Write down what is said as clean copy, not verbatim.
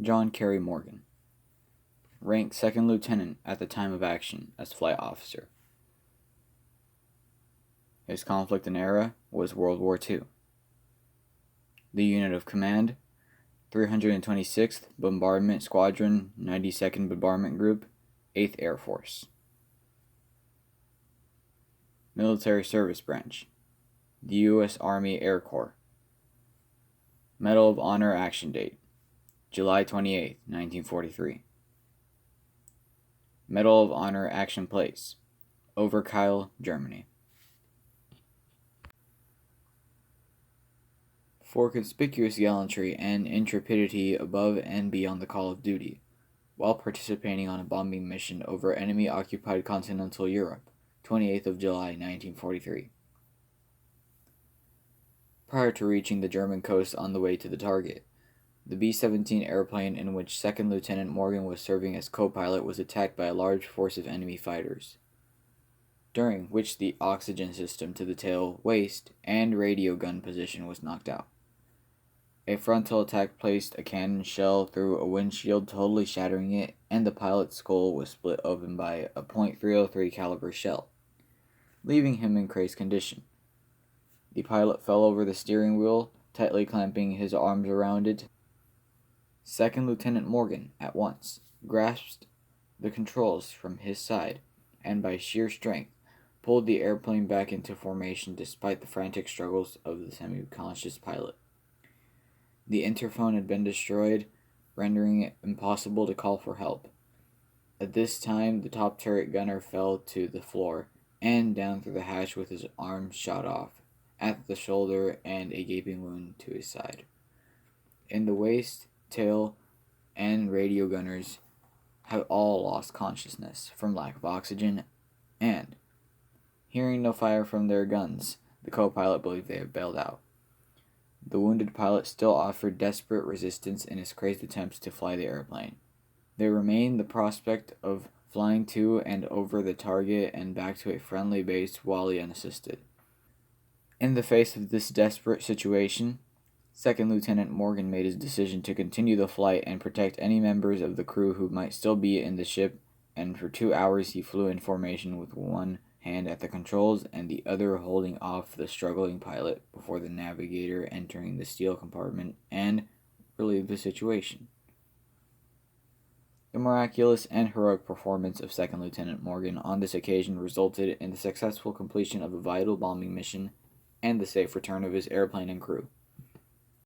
John Cary Morgan. Rank second lieutenant at the time of action as flight officer. His conflict and era was World War II. The unit of command, 326th Bombardment Squadron, 92nd Bombardment Group, 8th Air Force. Military Service Branch, the U.S. Army Air Corps. Medal of Honor Action Date, July 28, 1943. Medal of Honor Action Place, Overkiel, Germany. For conspicuous gallantry and intrepidity above and beyond the call of duty, while participating on a bombing mission over enemy-occupied continental Europe, 28th of July, 1943. Prior to reaching the German coast on the way to the target, the B-17 airplane in which 2nd Lieutenant Morgan was serving as co-pilot was attacked by a large force of enemy fighters, during which the oxygen system to the tail, waist, and radio gun position was knocked out. A frontal attack placed a cannon shell through a windshield, totally shattering it, and the pilot's skull was split open by a .303 caliber shell, leaving him in crazed condition. The pilot fell over the steering wheel, tightly clamping his arms around it. 2nd Lieutenant Morgan, at once, grasped the controls from his side, and by sheer strength, pulled the airplane back into formation despite the frantic struggles of the semi-conscious pilot. The interphone had been destroyed, rendering it impossible to call for help. At this time, the top turret gunner fell to the floor and down through the hatch with his arm shot off at the shoulder and a gaping wound to his side. In the waist, tail, and radio gunners have all lost consciousness from lack of oxygen, and, hearing no fire from their guns, the co-pilot believed they had bailed out. The wounded pilot still offered desperate resistance in his crazed attempts to fly the airplane. There remained the prospect of flying to and over the target and back to a friendly base while unassisted. In the face of this desperate situation, 2nd Lieutenant Morgan made his decision to continue the flight and protect any members of the crew who might still be in the ship, and for 2 hours he flew in formation with one hand at the controls and the other holding off the struggling pilot before the navigator entering the steel compartment and relieved the situation. The miraculous and heroic performance of 2nd Lieutenant Morgan on this occasion resulted in the successful completion of a vital bombing mission and the safe return of his airplane and crew.